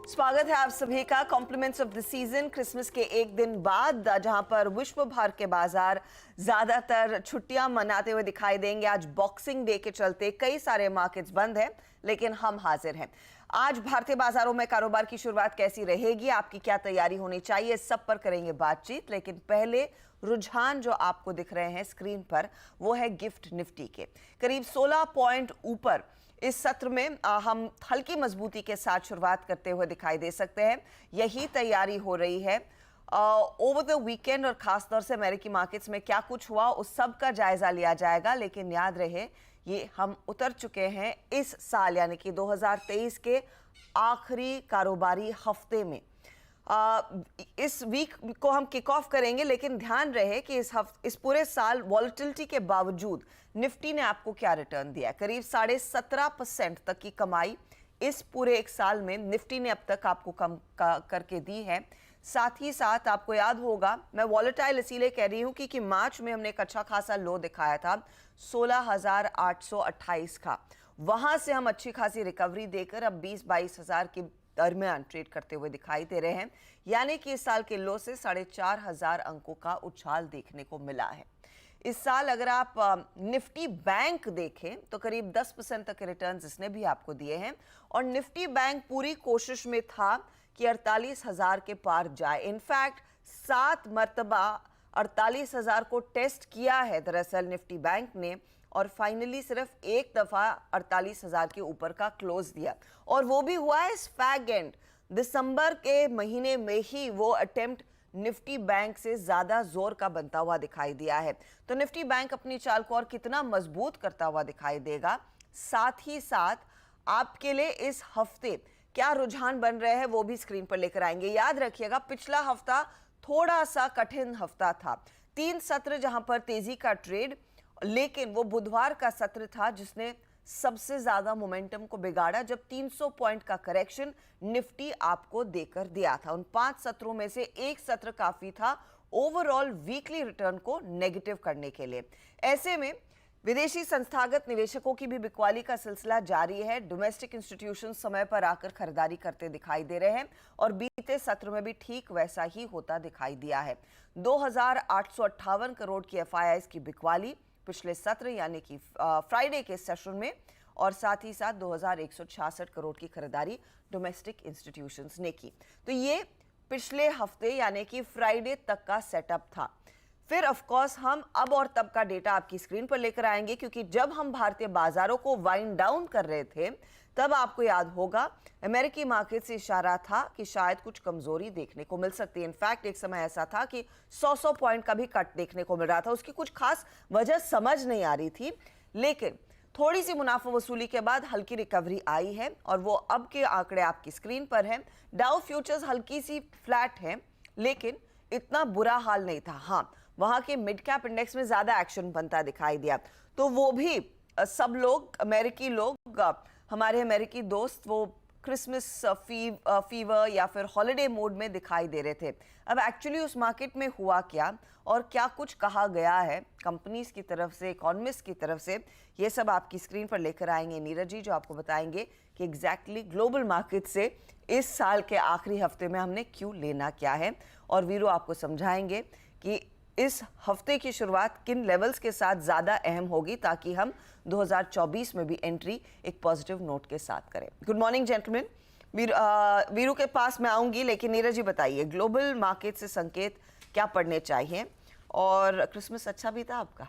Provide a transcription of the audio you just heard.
स्वागत है आप सभी का compliments of the season Christmas के एक दिन बाद, जहां पर विश्व भर के बाजार ज्यादातर छुट्टियां मनाते हुए दिखाई देंगे। आज बॉक्सिंग डे के चलते कई सारे मार्केट्स बंद हैं, लेकिन हम हाजिर हैं। आज भारतीय बाजारों में कारोबार की शुरुआत कैसी रहेगी, आपकी क्या तैयारी होनी चाहिए, सब पर करेंगे बातचीत। लेकिन पहले रुझान जो आपको दिख रहे हैं स्क्रीन पर, वो है गिफ्ट निफ्टी के करीब 16 पॉइंट ऊपर। इस सत्र में हम हल्की मजबूती के साथ शुरुआत करते हुए दिखाई दे सकते हैं। यही तैयारी हो रही है ओवर द वीकेंड, और खासतौर से अमेरिकी मार्केट्स में क्या कुछ हुआ उस सब का जायजा लिया जाएगा। लेकिन याद रहे, ये हम उतर चुके हैं इस साल यानी कि 2023 के आखिरी कारोबारी हफ्ते में। इस वीक को हम किक ऑफ करेंगे, लेकिन ध्यान रहे कि इस पूरे साल वॉलेटिलिटी के बावजूद निफ्टी ने आपको क्या रिटर्न दिया है। करीब 17.5% तक की कमाई इस पूरे एक साल में निफ्टी ने अब तक आपको कम करके दी है। साथ ही साथ आपको याद होगा, मैं वॉलेटाइल इसीलिए कह रही हूं क्योंकि मार्च में हमने एक अच्छा खासा लो दिखाया था 16,828 का। वहां से हम अच्छी खासी रिकवरी देकर अब 20-22 हजार के दरमियान ट्रेड करते हुए दिखाई दे रहे हैं। यानी कि इस साल के लो से 4,500 अंकों का उछाल देखने को मिला है। इस साल अगर आप निफ्टी बैंक देखें तो करीब 10% तक के रिटर्न्स इसने भी आपको दिए हैं। और निफ्टी बैंक पूरी कोशिश में था कि 48,000 के पार जाए। इनफैक्ट 7 मरतबा 48,000 को टेस्ट किया है दरअसल निफ्टी बैंक ने, और फाइनली सिर्फ एक दफा 48,000 के ऊपर का क्लोज दिया, और वो भी हुआ है इस फैग एंड दिसंबर के महीने में ही। वो अटेम्प्ट निफ्टी बैंक से ज्यादा जोर का बनता हुआ दिखाई दिया है। तो निफ्टी बैंक अपनी चाल को और कितना मजबूत करता हुआ दिखाई देगा। साथ ही साथ आपके लिए इस हफ्ते क्या रुझान बन रहे हैं वो भी स्क्रीन पर लेकर आएंगे। याद रखिएगा, पिछला हफ्ता थोड़ा सा कठिन हफ्ता था। 3 सत्र जहां पर तेजी का ट्रेड, लेकिन वो बुधवार का सत्र था जिसने सबसे ज्यादा मोमेंटम को बिगाड़ा, जब 300 पॉइंट का करेक्शन निफ्टी आपको देकर दिया था। उन 5 सत्रों में से एक सत्र काफी था ओवरऑल वीकली रिटर्न को नेगेटिव करने के लिए। ऐसे में विदेशी संस्थागत निवेशकों की भी बिकवाली का सिलसिला जारी है। डोमेस्टिक इंस्टीट्यूशन समय पर आकर खरीदारी करते दिखाई दे रहे हैं, और बीते सत्र में भी ठीक वैसा ही होता दिखाई दिया है। 2,858 करोड़ की एफआईआईज की बिकवाली पिछले सत्र यानी कि फ्राइडे के सेशन में, और साथ ही साथ 2,166 करोड़ की खरीदारी डोमेस्टिक इंस्टीट्यूशंस ने की। तो ये पिछले हफ्ते यानी कि फ्राइडे तक का सेटअप था। फिर ऑफ कोर्स हम अब और तब का डेटा आपकी स्क्रीन पर लेकर आएंगे, क्योंकि जब हम भारतीय बाजारों को वाइंड डाउन कर रहे थे तब आपको याद होगा अमेरिकी मार्केट से इशारा था कि शायद कुछ कमजोरी देखने को मिल सकती है। इनफैक्ट एक समय ऐसा था कि 100 पॉइंट का भी कट देखने को मिल रहा था। उसकी कुछ खास वजह समझ नहीं आ रही थी, लेकिन थोड़ी सी मुनाफा वसूली के बाद हल्की रिकवरी आई है, और वो अब के आंकड़े आपकी स्क्रीन पर हैं। डाउ फ्यूचर्स हल्की सी फ्लैट है, लेकिन इतना बुरा हाल नहीं था। हाँ, वहां के मिड कैप इंडेक्स में ज्यादा एक्शन बनता दिखाई दिया। तो वो भी सब लोग अमेरिकी लोग, हमारे अमेरिकी दोस्त, वो क्रिसमस फीवर या फिर हॉलिडे मोड में दिखाई दे रहे थे। अब एक्चुअली उस मार्केट में हुआ क्या और क्या कुछ कहा गया है कंपनीज की तरफ से, इकोनॉमिस्ट की तरफ से, ये सब आपकी स्क्रीन पर लेकर आएंगे नीरज जी, जो आपको बताएंगे कि एग्जैक्टली ग्लोबल मार्केट से इस साल के आखिरी हफ्ते में हमने क्यों लेना क्या है। और वीरू आपको समझाएंगे कि इस हफ्ते की शुरुआत किन लेवल्स के साथ ज़्यादा अहम होगी, ताकि हम 2024 में भी एंट्री एक पॉजिटिव नोट के साथ करें। Good morning gentleman. वीरू के पास मैं आऊँगी, लेकिन नीरज जी बताइए, ग्लोबल मार्केट से संकेत क्या पढ़ने चाहिए, और क्रिसमस अच्छा भी था आपका?